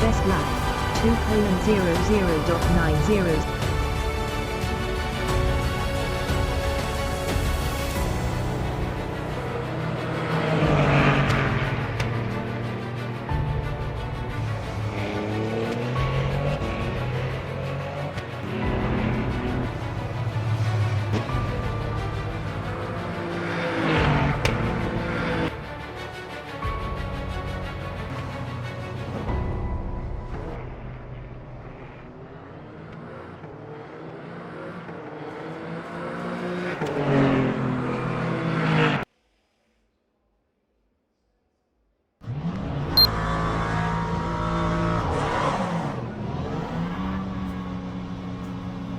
Best lap, 2:00.90.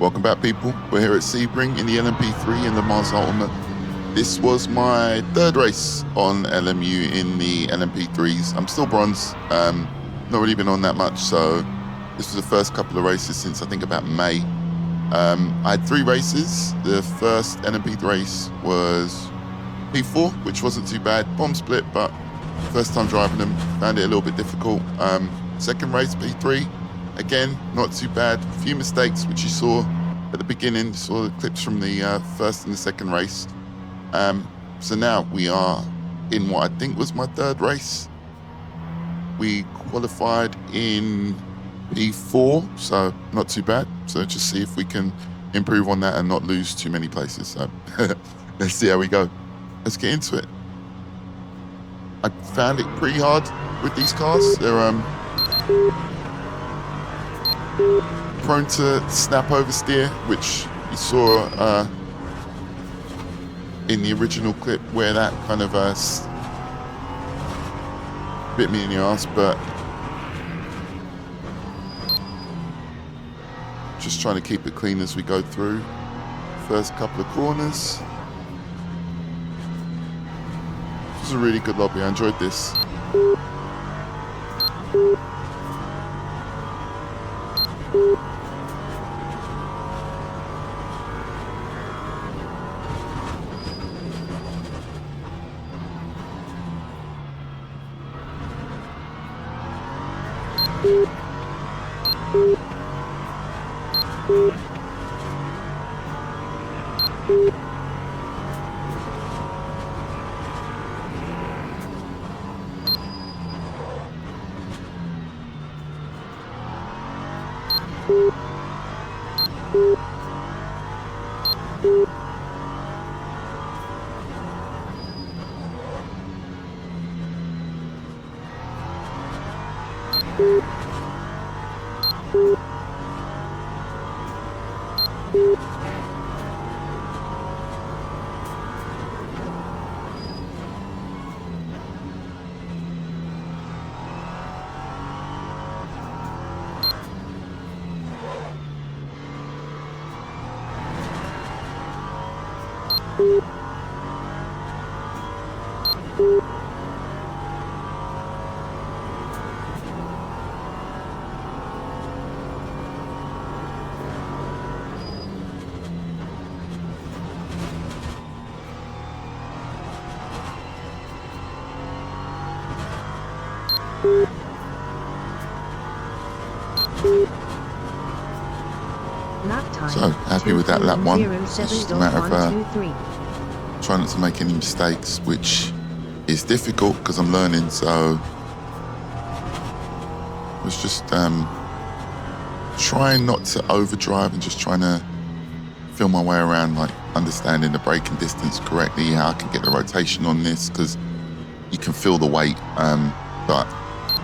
Welcome back, people. We're here at Sebring in the LMP3 in the Mars Ultimate. This was my third race on LMU in the LMP3s. I'm still bronze, not really been on that much, so this was the first couple of races since I think about May. I had 3 races. The first LMP3 race was P4, which wasn't too bad. Bomb split, but first time driving them, found it a little bit difficult. Second race, P3. Again, not too bad. A few mistakes, which you saw at the beginning. You saw the clips from the first and the second race. So now we are in what I think was my third race. We qualified in P4, so not too bad. So just see if we can improve on that and not lose too many places. So let's see how we go. Let's get into it. I found it pretty hard with these cars. They're prone to snap oversteer, which you saw in the original clip where that kind of bit me in the ass, but just trying to keep it clean as we go through. First couple of corners. This was a really good lobby. I enjoyed this. So happy with that lap one. It's just a matter of trying not to make any mistakes, which is difficult because I'm learning. So I was just trying not to overdrive and just trying to feel my way around, like understanding the braking distance correctly, how I can get the rotation on this, because you can feel the weight. But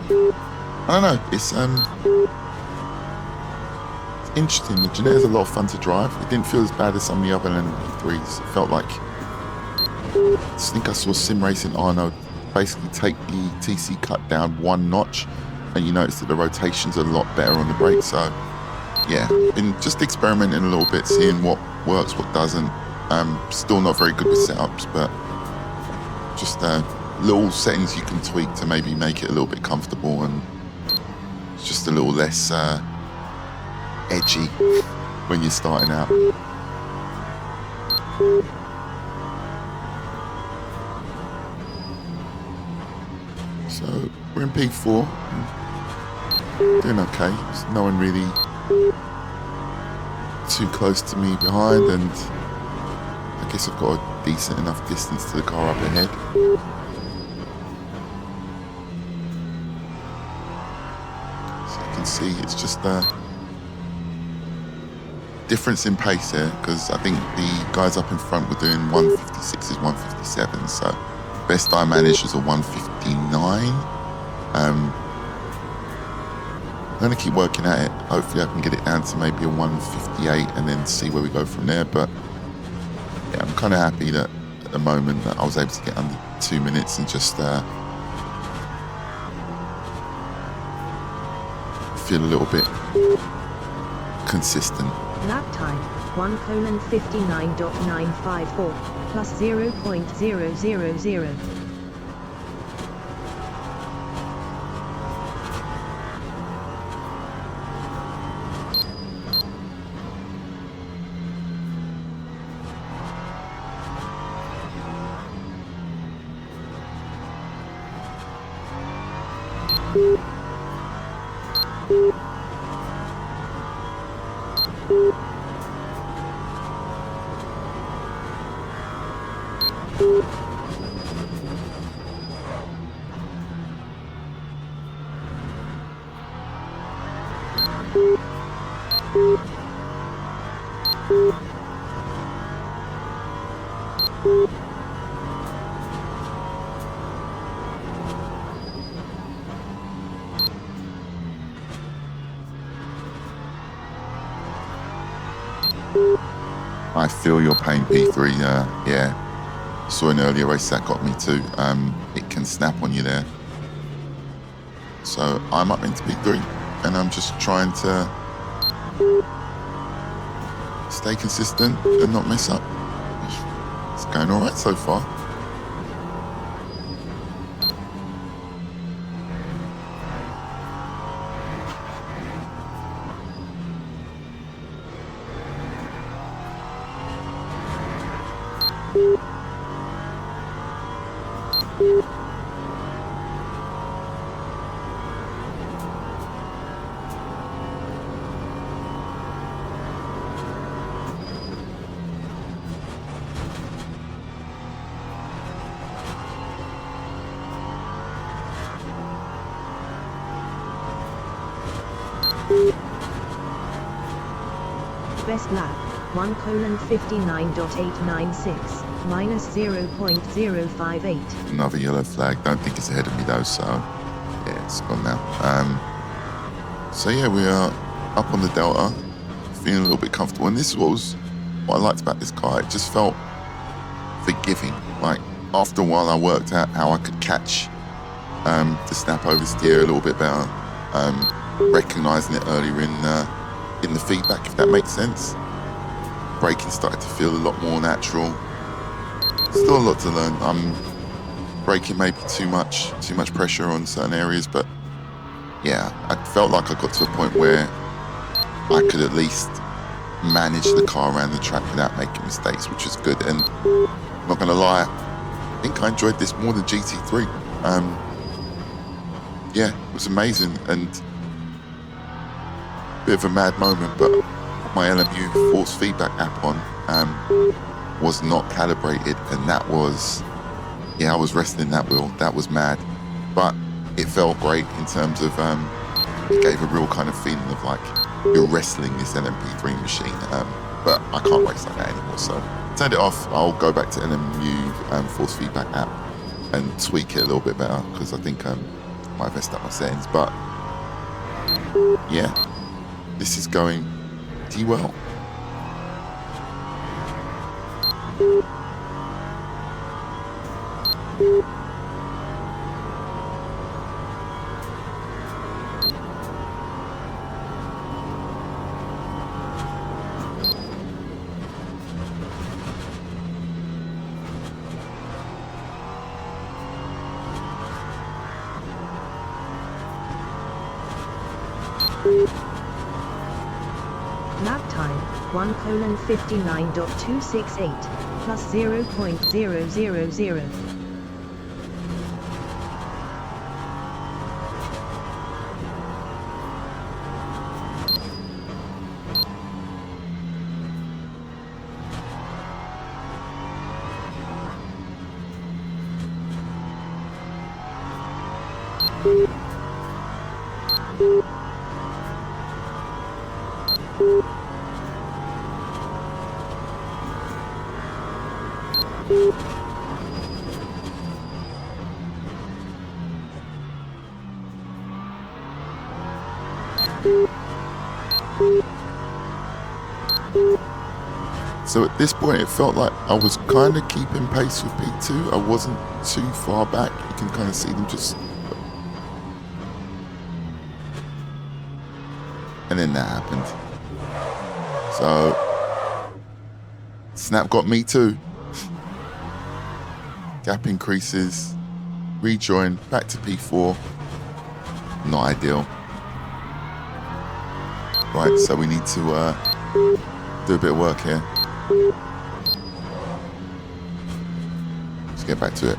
I don't know, it's interesting. The Ginetta's a lot of fun to drive. It didn't feel as bad as some of the other LMP3s. It felt like, I think I saw Sim Racing Arno basically take the TC cut down 1 notch, and you notice that the rotation's a lot better on the brake. So yeah, been just experimenting a little bit, seeing what works, what doesn't. Still not very good with setups, but just little settings you can tweak to maybe make it a little bit comfortable and just a little less edgy when you're starting out. So we're in P4, doing okay. There's no one really too close to me behind, and I guess I've got a decent enough distance to the car up ahead. So you can see it's just a difference in pace here, because I think the guys up in front were doing 156s, 157, so best I managed was a 159. I'm going to keep working at it. Hopefully I can get it down to maybe a 158 and then see where we go from there. But yeah, I'm kind of happy that at the moment that I was able to get under 2 minutes and just feel a little bit consistent. Lap time 1:59.954 plus 0.000. I feel your pain, P3. Yeah, saw an earlier race that got me too. It can snap on you there. So I'm up into P3, and I'm just trying to stay consistent and not mess up. It's going all right so far. Best lap 1:59.896 minus 0.058. Another yellow flag. Don't think it's ahead of me though, so yeah, it's gone now. So yeah, we are up on the Delta, feeling a little bit comfortable, and this was what I liked about this car. It just felt forgiving. Like after a while, I worked out how I could catch the snap oversteer a little bit better, recognizing it earlier in the feedback, if that makes sense. Braking started to feel a lot more natural. Still a lot to learn. I'm braking maybe too much pressure on certain areas, but yeah, I felt like I got to a point where I could at least manage the car around the track without making mistakes, which was good. And I'm not gonna lie, I think I enjoyed this more than GT3. Yeah, it was amazing, and bit of a mad moment, but my LMU force feedback app on was not calibrated, and that was, yeah, I was wrestling that wheel. That was mad, but it felt great in terms of it gave a real kind of feeling of like you're wrestling this LMP3 machine, but I can't race like that anymore, so turned it off. I'll go back to LMU force feedback app and tweak it a little bit better, because I think I might have messed up my settings, but yeah, this is going pretty well. Lap time 1:59.268 plus 0.000. So at this point, it felt like I was kind of keeping pace with P2. I wasn't too far back. You can kind of see them just... And then that happened. So... Snap got me too. Gap increases. Rejoin. Back to P4. Not ideal. Right, so we need to do a bit of work here. Let's get back to it.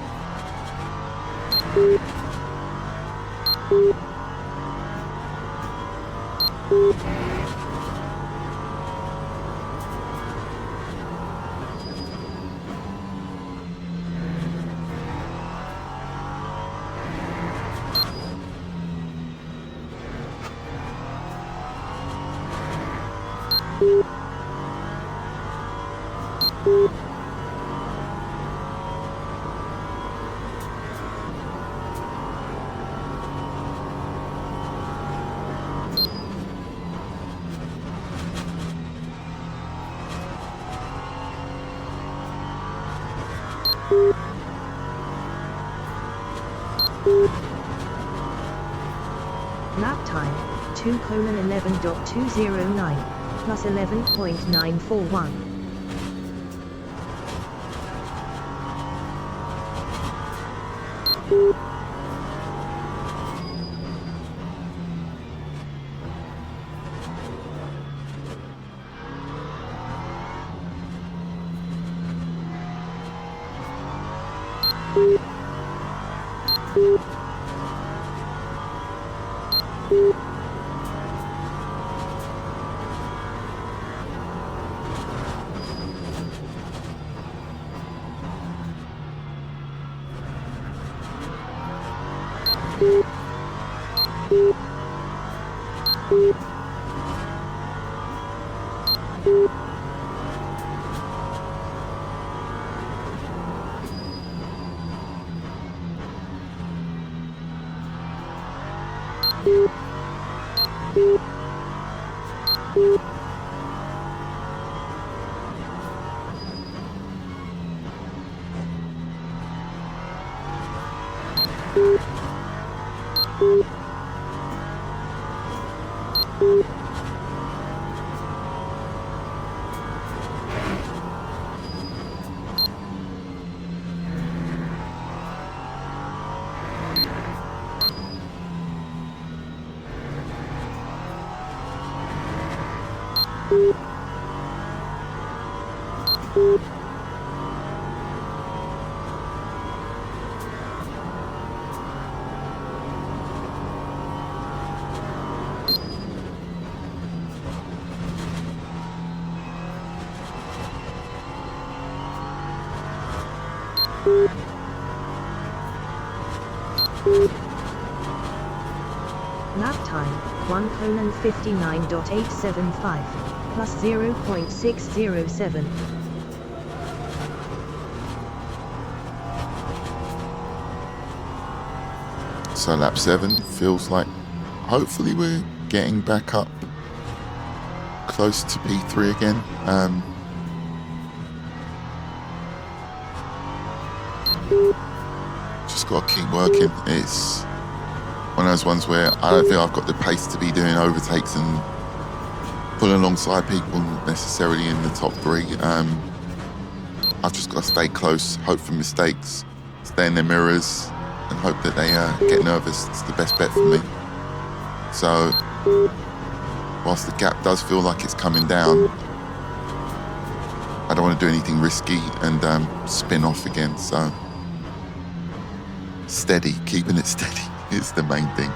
Lap time 2:11.209 plus 11.941. Lap time 1:59.875 plus 0.607. So lap 7 feels like hopefully we're getting back up close to P3 again. Just got to keep working. It's one of those ones where I don't think I've got the pace to be doing overtakes and pulling alongside people necessarily in the top 3. I've just got to stay close, hope for mistakes, stay in their mirrors, and hope that they get nervous. It's the best bet for me. So whilst the gap does feel like it's coming down, I don't want to do anything risky and spin off again. So steady, keeping it steady is the main thing.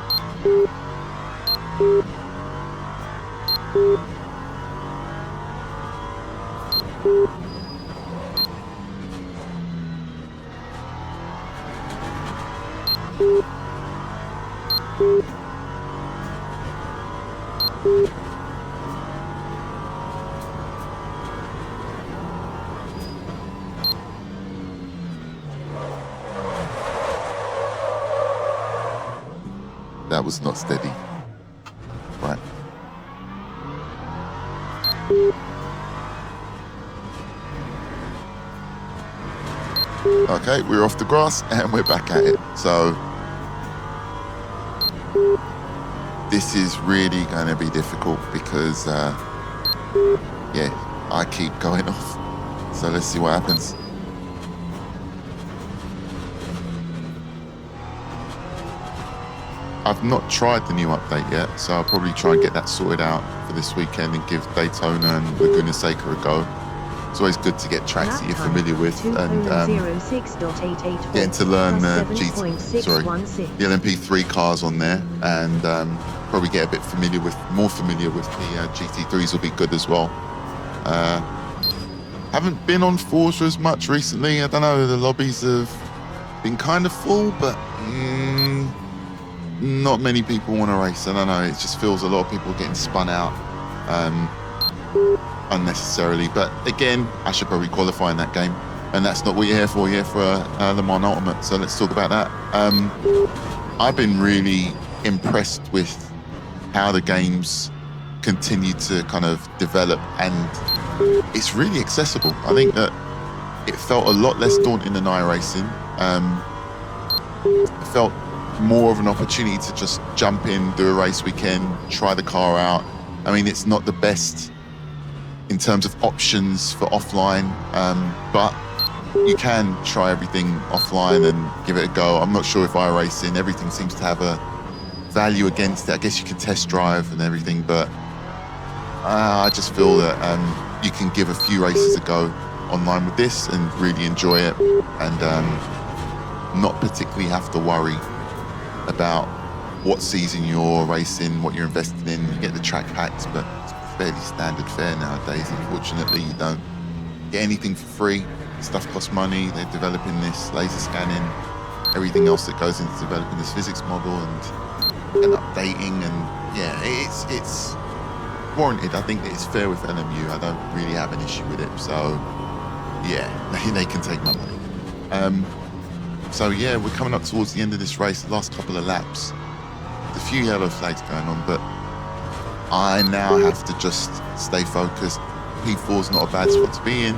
That was not steady. Right. Okay, we're off the grass and we're back at it. So this is really going to be difficult because, yeah, I keep going off. So let's see what happens. I've not tried the new update yet, so I'll probably try and get that sorted out for this weekend and give Daytona and Laguna Seca a go. It's always good to get tracks that you're familiar with and getting to learn the LMP3 cars on there, and probably get a bit more familiar with the GT3s will be good as well. Haven't been on Forza as much recently. I don't know, the lobbies have been kind of full, but not many people want to race. I don't know, it just feels a lot of people getting spun out unnecessarily. But again, I should probably qualify in that game, and that's not what you're here for. You're here for Le Mans Ultimate, so let's talk about that. I've been really impressed with how the games continue to kind of develop, and it's really accessible. I think that it felt a lot less daunting than iRacing. It felt more of an opportunity to just jump in, do a race weekend, try the car out. I mean, it's not the best in terms of options for offline, but you can try everything offline and give it a go. I'm not sure if iRacing, everything seems to have a value against it. I guess you can test drive and everything, but I just feel that you can give a few races a go online with this and really enjoy it, and not particularly have to worry about what season you're racing, what you're invested in. You get the track packs, but it's fairly standard fare nowadays. Unfortunately, you don't get anything for free. Stuff costs money. They're developing this laser scanning, everything else that goes into developing this physics model and updating, and yeah, it's warranted. I think that it's fair with LMU. I don't really have an issue with it, so yeah, they can take my money. So yeah, we're coming up towards the end of this race, the last couple of laps. There's a few yellow flags going on, but I now have to just stay focused. P4 is not a bad spot to be in,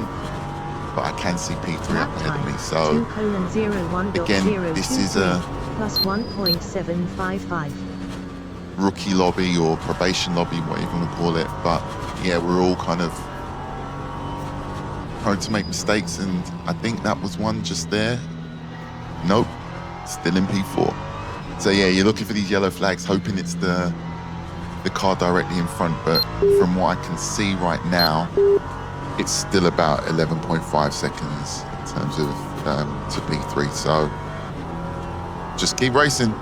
but I can see P3 up ahead of me. So again, this is a plus 1.755 rookie lobby or probation lobby, whatever you want to call it. But yeah, we're all kind of prone to make mistakes, and I think that was one just there. Nope, still in P4. So yeah, you're looking for these yellow flags, hoping it's the car directly in front, but from what I can see right now, it's still about 11.5 seconds in terms of to P3. So just keep racing.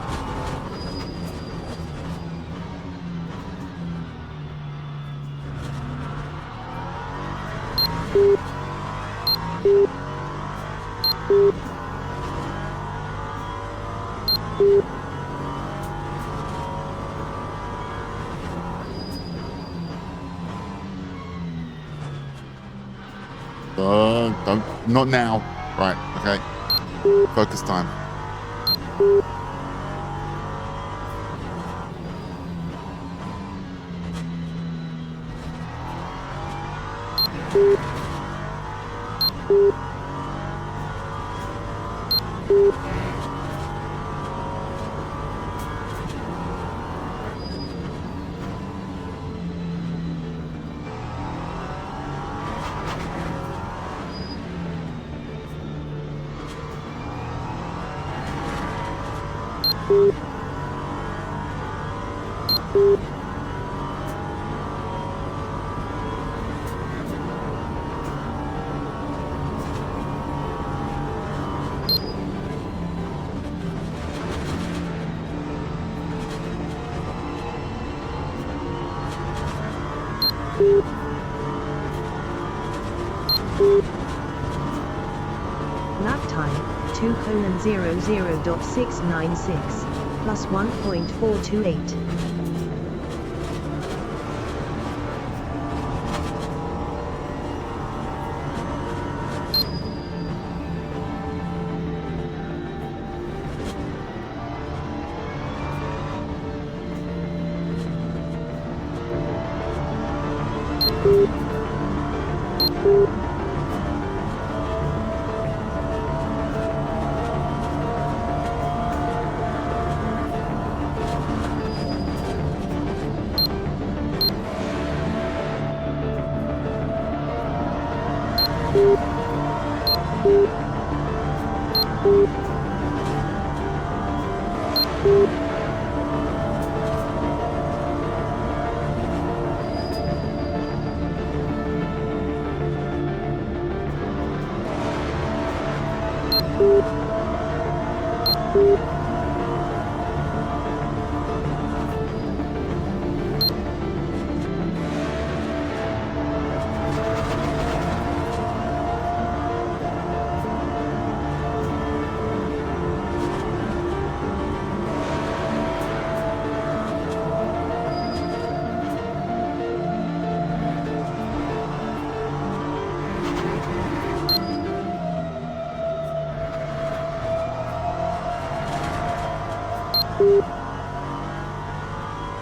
Not now. Right, okay. Focus time. 2:00.696 plus 1.428.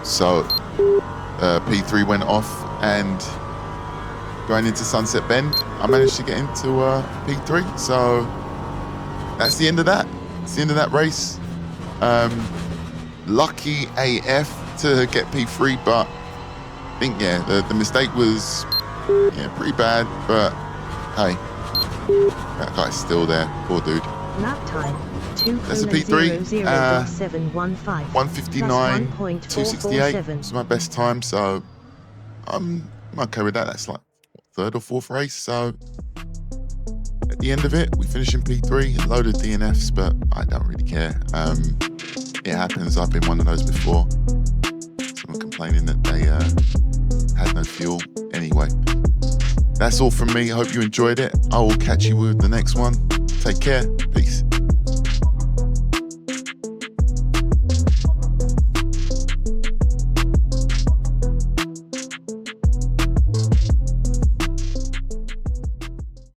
So P3 went off, and going into Sunset Bend, I managed to get into P3. So that's the end of that. It's the end of that race. Lucky AF to get P3, but I think, yeah, the mistake was, yeah, pretty bad. But hey, that guy's still there. Poor dude. Lap time. That's a P3. 2:00.715 159.268 was my best time, so I'm okay with that. That's like third or fourth race. So at the end of it, we finished in P3, a load of DNFs, but I don't really care. It happens. I've been one of those before. Someone complaining that they had no fuel. Anyway, that's all from me. I hope you enjoyed it. I will catch you with the next one. Take care.